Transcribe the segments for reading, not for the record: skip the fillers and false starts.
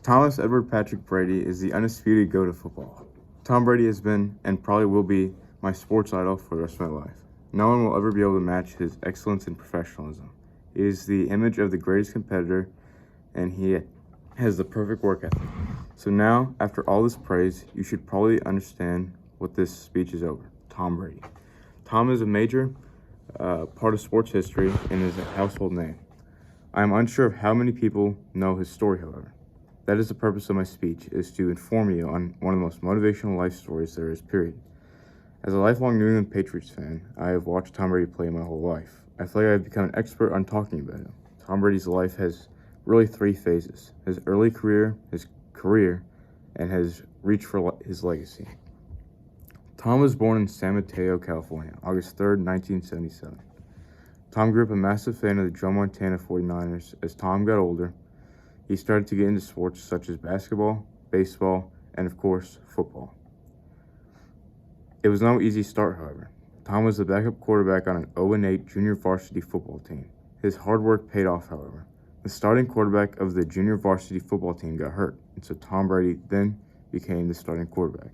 Thomas Edward Patrick Brady is the undisputed GOAT of football. Tom Brady has been, and probably will be, my sports idol for the rest of my life. No one will ever be able to match his excellence and professionalism. He is the image of the greatest competitor, and he has the perfect work ethic. So now, after all this praise, you should probably understand what this speech is over. Tom Brady. Tom is a major part of sports history and is a household name. I am unsure of how many people know his story, however. That is the purpose of my speech, is to inform you on one of the most motivational life stories there is, period. As a lifelong New England Patriots fan, I have watched Tom Brady play my whole life. I feel like I have become an expert on talking about him. Tom Brady's life has really three phases: his early career, his career, and his reach for his legacy. Tom was born in San Mateo, California, August 3rd, 1977. Tom grew up a massive fan of the Joe Montana 49ers. As Tom got older, he started to get into sports such as basketball, baseball, and of course, football. It was no easy start, however. Tom was the backup quarterback on an 0-8 junior varsity football team. His hard work paid off, however. The starting quarterback of the junior varsity football team got hurt, and so Tom Brady then became the starting quarterback.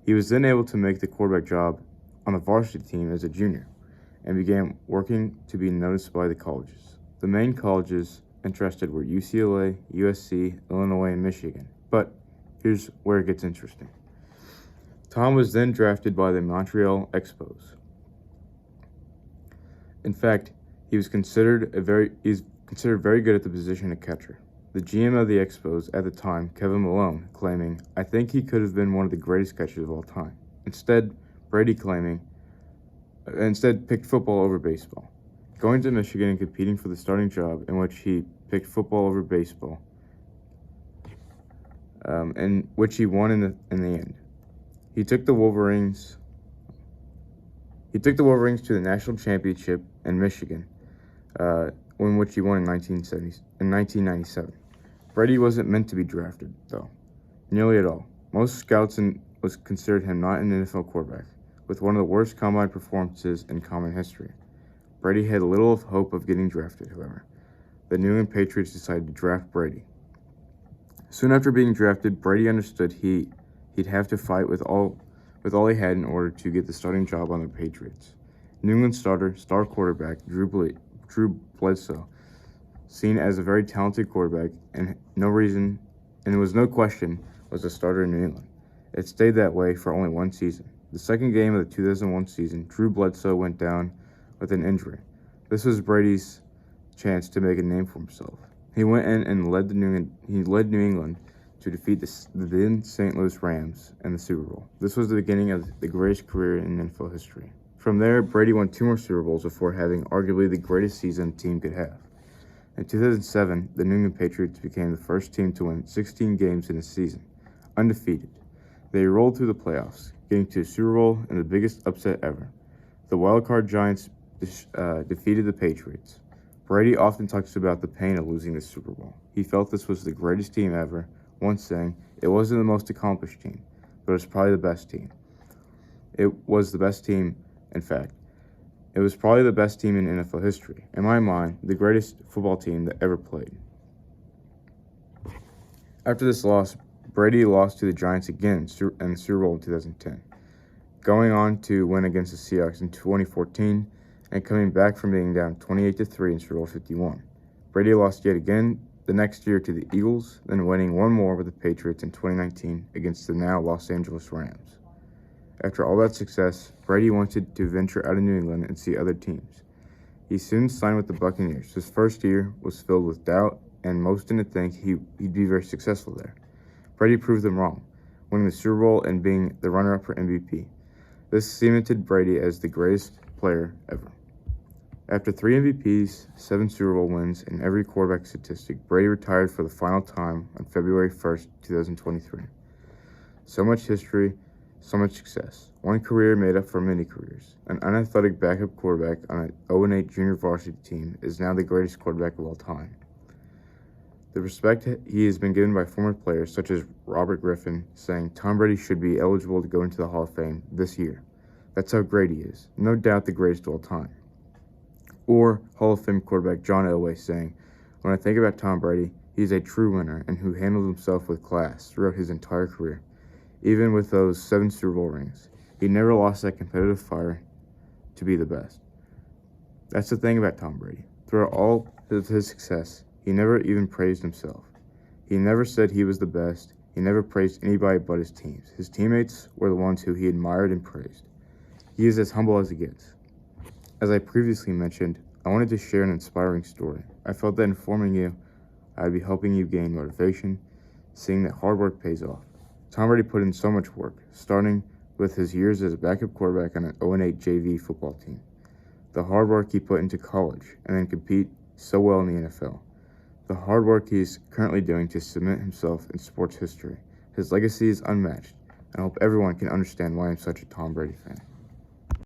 He was then able to make the quarterback job on the varsity team as a junior, and began working to be noticed by the colleges. The main colleges interested were UCLA, USC, Illinois, and Michigan. But here's where it gets interesting. Tom was then drafted by the Montreal Expos. In fact, he was considered very good at the position of catcher. The GM of the Expos at the time, Kevin Malone, claiming, "I think he could have been one of the greatest catchers of all time." Instead, Brady picked football over baseball. Going to Michigan and competing for the starting job, in which he picked football over baseball, and which he won in the end. He took the Wolverines to the national championship in Michigan, in which he won in 1997. Brady wasn't meant to be drafted, though, nearly at all. Most scouts was considered him not an NFL quarterback, with one of the worst combine performances in common history. Brady had little of hope of getting drafted, however. The New England Patriots decided to draft Brady. Soon after being drafted, Brady understood he'd have to fight with all he had in order to get the starting job on the Patriots. New England star quarterback Drew Bledsoe, seen as a very talented quarterback, and it was no question, was the starter in New England. It stayed that way for only one season. The second game of the 2001 season, Drew Bledsoe went down with an injury. This was Brady's chance to make a name for himself. He went in and led New England to defeat the then St. Louis Rams in the Super Bowl. This was the beginning of the greatest career in NFL history. From there, Brady won 2 more Super Bowls before having arguably the greatest season a team could have. In 2007, the New England Patriots became the first team to win 16 games in a season, undefeated. They rolled through the playoffs, getting to a Super Bowl and the biggest upset ever. The wildcard Giants defeated the Patriots. Brady often talks about the pain of losing the Super Bowl. He felt this was the greatest team ever, once saying, "It wasn't the most accomplished team, but it was probably the best team." It was the best team, in fact. It was probably the best team in NFL history. In my mind, the greatest football team that ever played. After this loss, Brady lost to the Giants again in the Super Bowl in 2010, going on to win against the Seahawks in 2014 and coming back from being down 28-3 in Super Bowl 51. Brady lost yet again the next year to the Eagles, then winning one more with the Patriots in 2019 against the now Los Angeles Rams. After all that success, Brady wanted to venture out of New England and see other teams. He soon signed with the Buccaneers. His first year was filled with doubt, and most didn't think he'd be very successful there. Brady proved them wrong, winning the Super Bowl and being the runner-up for MVP. This cemented Brady as the greatest player ever. After 3 MVPs, 7 Super Bowl wins, and every quarterback statistic, Brady retired for the final time on February 1st, 2023. So much history, so much success. One career made up for many careers. An unathletic backup quarterback on an 0-8 junior varsity team is now the greatest quarterback of all time. The respect he has been given by former players such as Robert Griffin, saying Tom Brady should be eligible to go into the Hall of Fame this year. That's how great he is. No doubt the greatest of all time. Or Hall of Fame quarterback John Elway saying, "When I think about Tom Brady, He is a true winner and who handled himself with class throughout his entire career. Even with those 7 Super Bowl rings, he never lost that competitive fire to be the best. That's the thing about Tom Brady. Throughout all of his success, he never even praised himself. He never said he was the best. He never praised anybody but his teams. His teammates were the ones who he admired and praised. He is as humble as it gets. As I previously mentioned, I wanted to share an inspiring story. I felt that informing you, I would be helping you gain motivation, seeing that hard work pays off. Tom Brady put in so much work, starting with his years as a backup quarterback on an 0-8 JV football team. The hard work he put into college, and then compete so well in the NFL. The hard work he's currently doing to cement himself in sports history. His legacy is unmatched, and I hope everyone can understand why I'm such a Tom Brady fan.